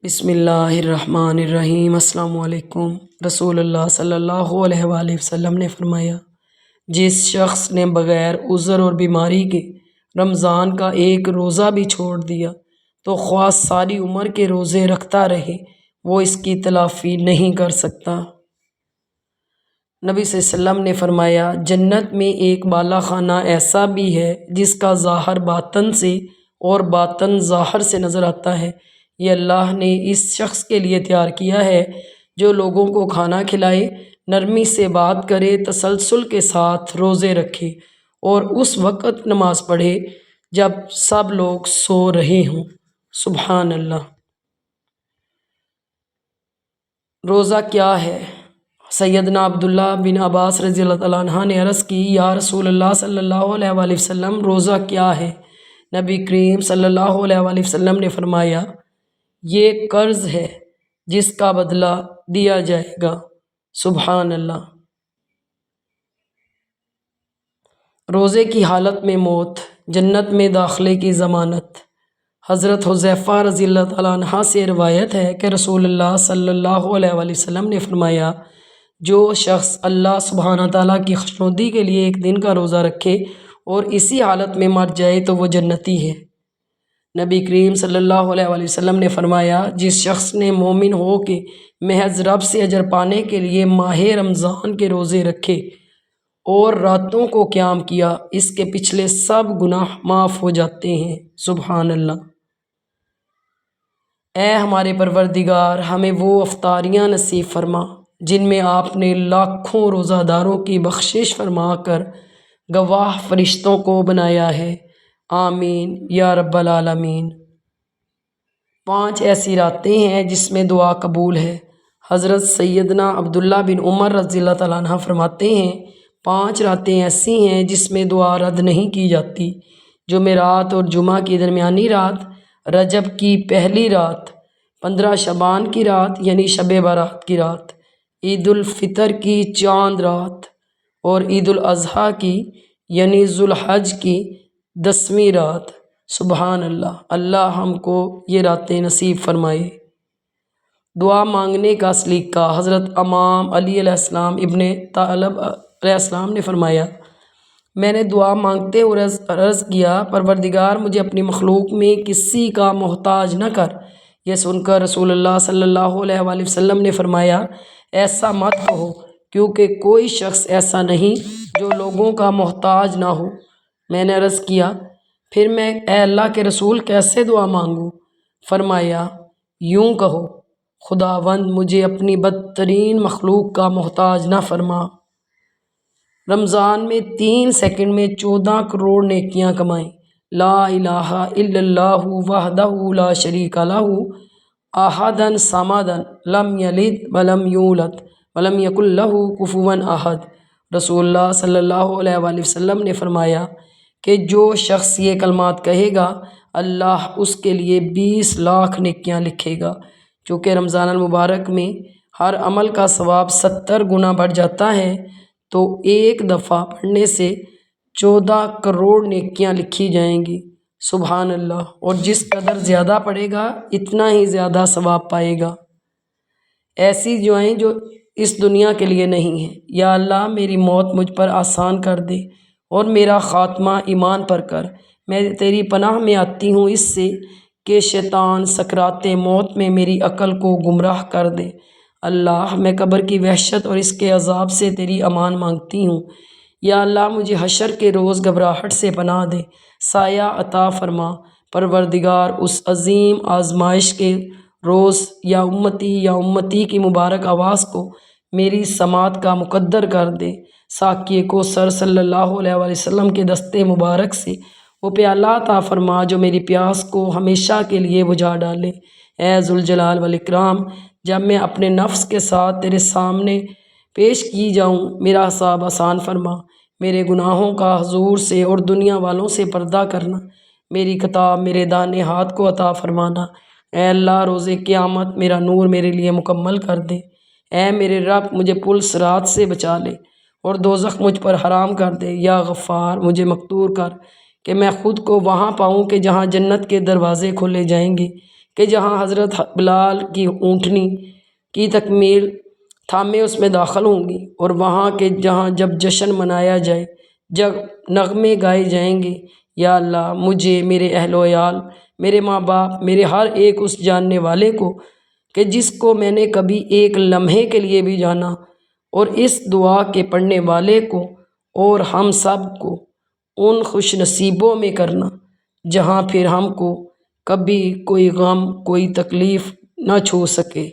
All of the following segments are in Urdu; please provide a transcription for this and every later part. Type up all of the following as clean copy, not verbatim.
بسم اللہ الرحمن الرحیم۔ السلام علیکم۔ رسول اللہ صلی اللہ علیہ وآلہ وسلم نے فرمایا، جس شخص نے بغیر عذر اور بیماری کے رمضان کا ایک روزہ بھی چھوڑ دیا تو خواہ ساری عمر کے روزے رکھتا رہے، وہ اس کی تلافی نہیں کر سکتا۔ نبی صلی اللہ علیہ وسلم نے فرمایا، جنت میں ایک بالا خانہ ایسا بھی ہے جس کا ظاہر باطن سے اور باطن ظاہر سے نظر آتا ہے۔ یہ اللہ نے اس شخص کے لیے تیار کیا ہے جو لوگوں کو کھانا کھلائے، نرمی سے بات کرے، تسلسل کے ساتھ روزے رکھے اور اس وقت نماز پڑھے جب سب لوگ سو رہے ہوں۔ سبحان اللہ۔ روزہ کیا ہے؟ سیدنا عبداللہ بن عباس رضی اللہ تعالیٰ عنہ نے عرض کی، یا رسول اللہ صلی اللہ علیہ وآلہ وسلم، روزہ کیا ہے؟ نبی کریم صلی اللہ علیہ وآلہ وسلم نے فرمایا، یہ قرض ہے جس کا بدلہ دیا جائے گا۔ سبحان اللہ۔ روزے کی حالت میں موت، جنت میں داخلے کی ضمانت۔ حضرت حذیفہ رضی اللہ تعالیٰ عنہ سے روایت ہے کہ رسول اللہ صلی اللہ علیہ وآلہ وسلم نے فرمایا، جو شخص اللہ سبحانہ تعالیٰ کی خوشنودی کے لیے ایک دن کا روزہ رکھے اور اسی حالت میں مر جائے تو وہ جنتی ہے۔ نبی کریم صلی اللہ علیہ وآلہ وسلم نے فرمایا، جس شخص نے مومن ہو کے محض رب سے اجر پانے کے لیے ماہ رمضان کے روزے رکھے اور راتوں کو قیام کیا، اس کے پچھلے سب گناہ معاف ہو جاتے ہیں۔ سبحان اللہ۔ اے ہمارے پروردگار، ہمیں وہ افطاریاں نصیب فرما جن میں آپ نے لاکھوں روزہ داروں کی بخشش فرما کر گواہ فرشتوں کو بنایا ہے۔ آمین یا رب العالمین۔ 5 ایسی راتیں ہیں جس میں دعا قبول ہے۔ حضرت سیدنا عبداللہ بن عمر رضی اللہ تعالیٰ عنہ فرماتے ہیں، 5 راتیں ایسی ہیں جس میں دعا رد نہیں کی جاتی: جمعرات اور جمعہ کی درمیانی رات، رجب کی پہلی رات، 15 شعبان کی رات یعنی شب برات کی رات، عید الفطر کی چاند رات اور عید الاضحیٰ کی یعنی ذوالحج کی 10ویں رات۔ سبحان اللہ۔ اللہ ہم کو یہ راتیں نصیب فرمائے۔ دعا مانگنے کا سلیقہ۔ حضرت امام علی علیہ السلام ابن طالب علیہ السلام نے فرمایا، میں نے دعا مانگتے ہوئے عرض کیا، پروردگار مجھے اپنی مخلوق میں کسی کا محتاج نہ کر۔ یہ سن کر رسول اللہ صلی اللہ علیہ وآلہ وسلم نے فرمایا، ایسا مت کہو، کیونکہ کوئی شخص ایسا نہیں جو لوگوں کا محتاج نہ ہو۔ میں نے عرض کیا، پھر میں اے اللہ کے رسول کیسے دعا مانگوں؟ فرمایا، یوں کہو، خداوند مجھے اپنی بدترین مخلوق کا محتاج نہ فرما۔ رمضان میں 3 سیکنڈ میں 14 کروڑ نیکیاں کمائیں۔ لا الہ الا اللہ وحدہ لا شریک لہ احد الصمد لم یلد ولم یولد ولم یکن لہ کفوا احد۔ رسول اللہ صلی اللہ علیہ وآلہ وسلم نے فرمایا کہ جو شخص یہ کلمات کہے گا، اللہ اس کے لیے 20 لاکھ نیکیاں لکھے گا۔ چونکہ رمضان المبارک میں ہر عمل کا ثواب 70 گنا بڑھ جاتا ہے، تو ایک دفعہ پڑھنے سے 14 کروڑ نیکیاں لکھی جائیں گی۔ سبحان اللہ۔ اور جس قدر زیادہ پڑھے گا اتنا ہی زیادہ ثواب پائے گا۔ ایسی دعائیں جو اس دنیا کے لیے نہیں ہیں: یا اللہ میری موت مجھ پر آسان کر دے اور میرا خاتمہ ایمان پر کر۔ میں تیری پناہ میں آتی ہوں اس سے کہ شیطان سکرات موت میں میری عقل کو گمراہ کر دے۔ اللہ میں قبر کی وحشت اور اس کے عذاب سے تیری امان مانگتی ہوں۔ یا اللہ مجھے حشر کے روز گھبراہٹ سے پناہ دے، سایہ عطا فرما۔ پروردگار اس عظیم آزمائش کے روز یا امتی کی مبارک آواز کو میری سماعت کا مقدر کر دے۔ ساقی کوثر صلی اللہ علیہ وآلہ وسلم کے دستے مبارک سے وہ پیالہ عطا فرما جو میری پیاس کو ہمیشہ کے لیے بجھا ڈالے۔ اے ذوالجلال والاکرام، جب میں اپنے نفس کے ساتھ تیرے سامنے پیش کی جاؤں، میرا حساب آسان فرما، میرے گناہوں کا حضور سے اور دنیا والوں سے پردہ کرنا، میری کتاب میرے دانے ہاتھ کو عطا فرمانا۔ اے اللہ روز قیامت میرا نور میرے لیے مکمل کر دے۔ اے میرے رب مجھے پل صراط سے بچا لے اور دوزخ مجھ پر حرام کر دے۔ یا غفار مجھے مقتور کر کہ میں خود کو وہاں پاؤں کہ جہاں جنت کے دروازے کھولے جائیں گے، کہ جہاں حضرت بلال کی اونٹنی کی تکمیل تھامے اس میں داخل ہوں گی، اور وہاں کے جہاں جب جشن منایا جائے، جب نغمے گائے جائیں گے، یا اللہ مجھے، میرے اہل و عیال، میرے ماں باپ، میرے ہر ایک اس جاننے والے کو کہ جس کو میں نے کبھی ایک لمحے کے لیے بھی جانا، اور اس دعا کے پڑھنے والے کو اور ہم سب کو ان خوش نصیبوں میں کرنا جہاں پھر ہم کو کبھی کوئی غم، کوئی تکلیف نہ چھو سکے۔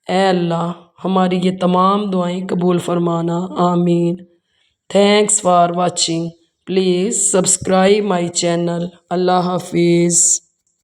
اے اللہ ہماری یہ تمام دعائیں قبول فرمانا، آمین۔ Thanks for watching, please subscribe my channel. Allah حافظ۔